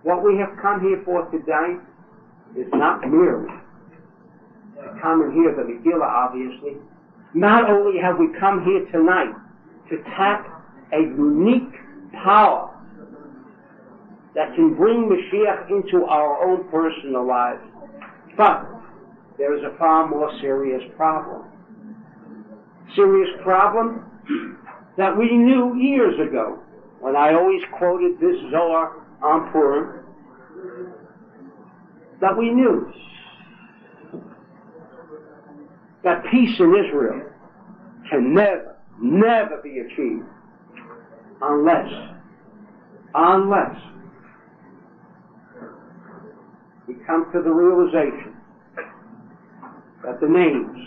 What we have come here for today is not merely to come and hear the Megillah, obviously. Not only have we come here tonight to tap a unique power that can bring Mashiach into our own personal lives, but there is a far more serious problem. Serious problem that we knew years ago, when I always quoted this Zohar on Purim, that we knew that peace in Israel can never be achieved unless we come to the realization that the names,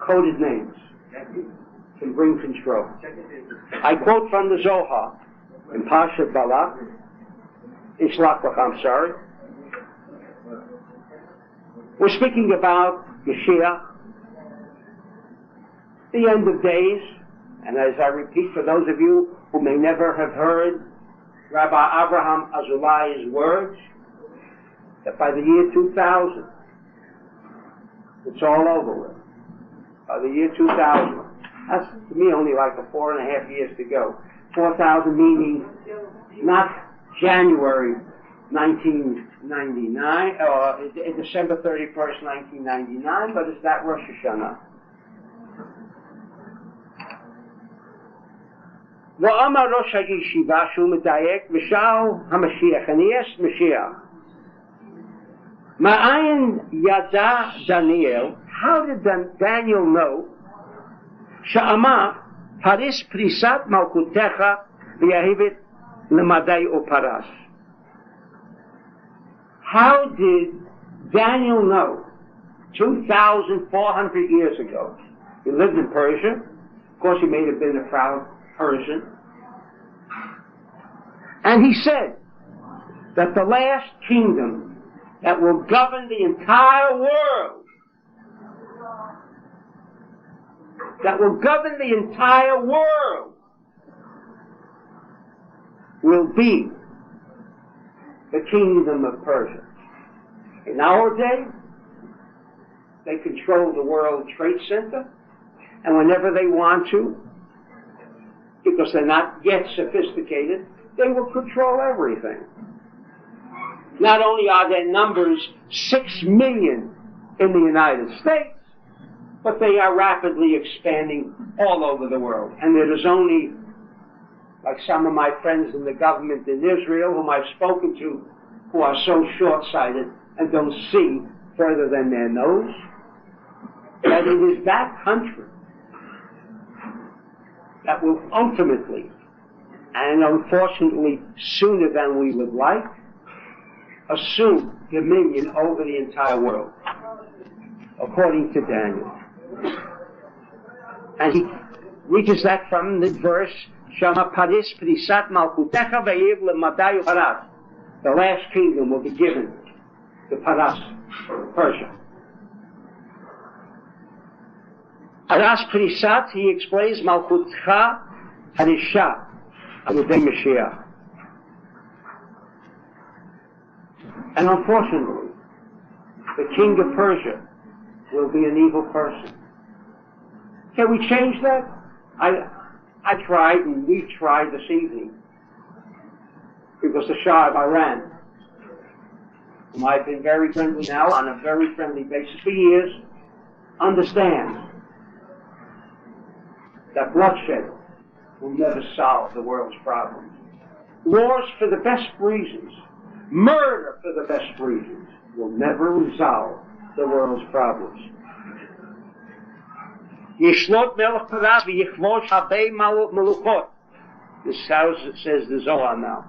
coded names, can bring control. I quote from the Zohar in Pashat Balak, in Shlach, I'm sorry. We're speaking about Mashiach, the end of days, and as I repeat for those of you who may never have heard Rabbi Abraham Azulai's words, that by the year 2000, it's all over with. By the year 2000, that's to me only like 4.5 years to go. 4,000 meaning not January 1999, or December 31st, 1999, but it's that Rosh Hashanah. ואמר ראש הישיבה שהוא מדייק ושאל המשיח, אני יש משיח. מאין ידע דניאל, how did Daniel know, שאמר פריס פריסת מלכותך ויהבת למדי ופרס. How did Daniel know 2,400 years ago? He lived in Persia. Of course, he may have been a proud Persian. And he said that the last kingdom that will govern the entire world, will be the kingdom of Persia. In our day, they control the World Trade Center, and whenever they want to, because they're not yet sophisticated, they will control everything. Not only are their numbers 6 million in the United States, but they are rapidly expanding all over the world. And there is only, like some of my friends in the government in Israel, whom I've spoken to, who are so short-sighted and don't see further than their nose, that it is that country that will ultimately, and unfortunately sooner than we would like, assume dominion over the entire world, according to Daniel. And he reaches that from the verse, Shama Paris Prisat Malkutecha Ve'yev Le'madai Paras. The last kingdom will be given to Paras, Persia. Paras Prisat, he explains, Malkutcha Harisha, Aludei Mashiach. And unfortunately, the king of Persia will be an evil person. Can we change that? I tried, and we tried this evening, because the Shah of Iran, whom I've been very friendly now, on a very friendly basis for years, understands that bloodshed will never solve the world's problems. Wars for the best reasons, murder for the best reasons, will never resolve the world's problems. Yishlot melech paras v'yichvosh habei melukot. This is how it says the Zohar now.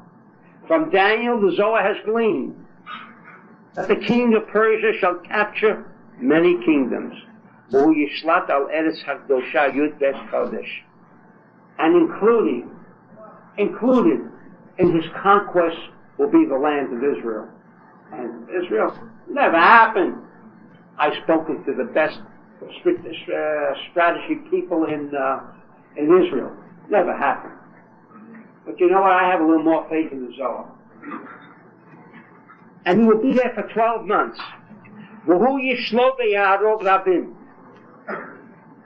From Daniel, the Zohar has gleaned that the king of Persia shall capture many kingdoms. V'hu yishlat al eretz hakdosha yud bet kodesh. And included in his conquest will be the land of Israel. And Israel never happened. I've spoken to the best strategy people in Israel. Never happened. But you know what? I have a little more faith in the Zohar. And he will be there for 12 months. V'hu yishlo b'ya'arov rabim.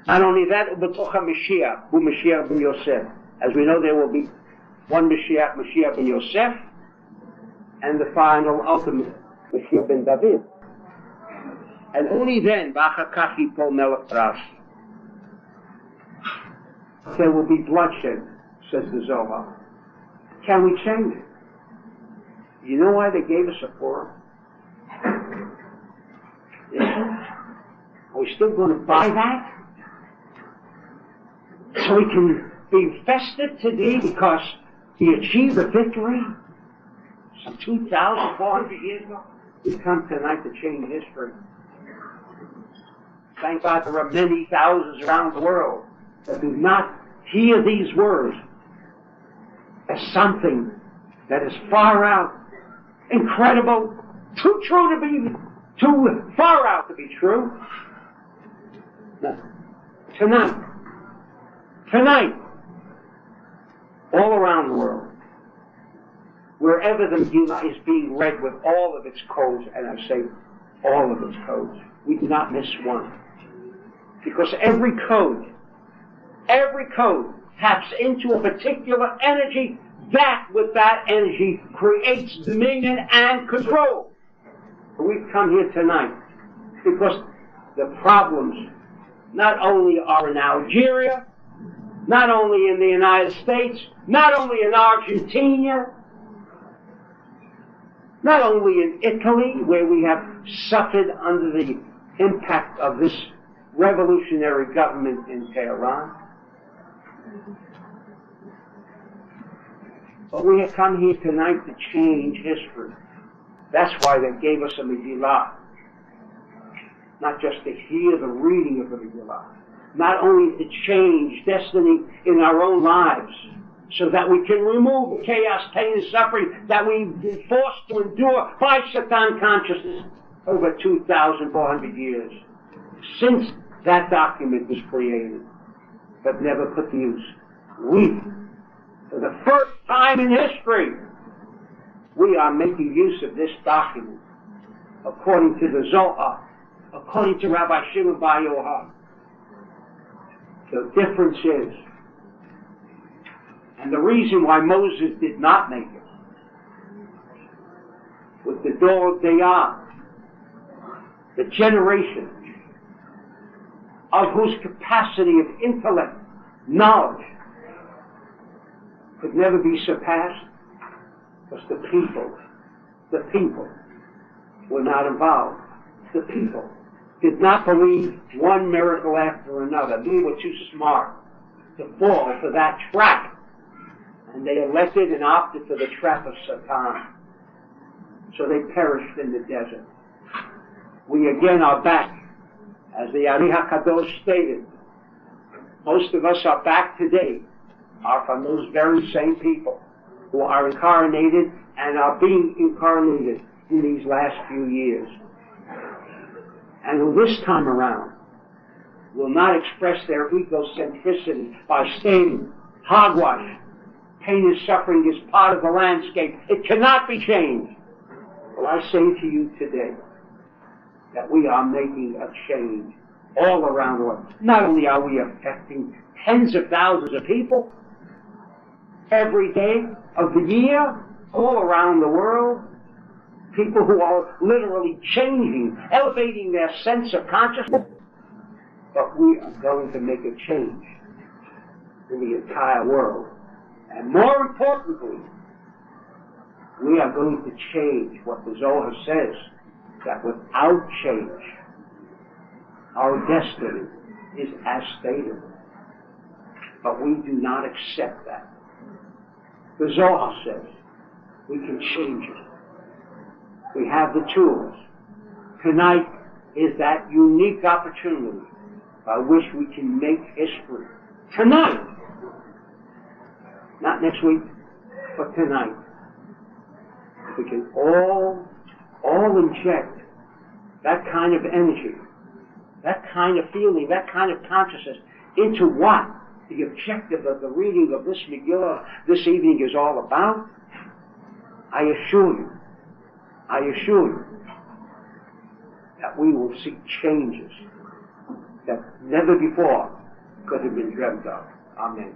Not only that, u'b'toch ha-Mashiach, hu Mashiach ben Yosef. As we know, there will be one Mashiach, Mashiach ben Yosef, and the final, ultimate, Mashiach ben David. And only then, v'achar kach yipol melech Paras. There will be bloodshed, says the Zohar. Can we change it? You know why they gave us a Purim? Are we still going to buy that? So we can be festive today because we achieved a victory some 2,400 years ago? We come tonight to change history. Thank God there are many thousands around the world that do not hear these words as something that is far out, incredible, too true to be, too far out to be true. No. Tonight, all around the world, wherever the Megillah is being read with all of its codes, and I say all of its codes, we do not miss one. Because every code taps into a particular energy that with that energy creates dominion and control. We've come here tonight because the problems not only are in Algeria, not only in the United States, not only in Argentina, not only in Italy, where we have suffered under the impact of this revolutionary government in Tehran, but we have come here tonight to change history. That's why they gave us a Megillah. Not just to hear the reading of the Megillah. Not only to change destiny in our own lives, so that we can remove chaos, pain, and suffering that we've been forced to endure by Satan consciousness over 2,400 years. Since that document was created, but never put to use. We, for the first time in history, we are making use of this document according to the Zohar, according to Rabbi Shimon Bar Yochai. The difference is, and the reason why Moses did not make it, with the Dor Dayah, the generation of whose capacity of intellect, knowledge, could never be surpassed, was the people were not involved. The people did not believe one miracle after another. They were too smart to fall for that trap. And they elected and opted for the trap of Satan. So they perished in the desert. We again are back. As the Ari HaKadosh stated, most of us are back today, are from those very same people who are incarnated and are being incarnated in these last few years. And who this time around will not express their egocentricity by stating, hogwash, pain and suffering is part of the landscape. It cannot be changed. Well, I say to you today that we are making a change all around the world. Not only are we affecting tens of thousands of people every day of the year, all around the world, people who are literally changing, elevating their sense of consciousness, but we are going to make a change in the entire world. And more importantly, we are going to change what the Zohar says, that without change, our destiny is as stated. But we do not accept that. The Zohar says we can change it. We have the tools. Tonight is that unique opportunity by which we can make history. Tonight! Not next week, but tonight. We can all inject that kind of energy, that kind of feeling, that kind of consciousness into what the objective of the reading of this Megillah this evening is all about. I assure you, I assure you that we will see changes that never before could have been dreamt of. Amen.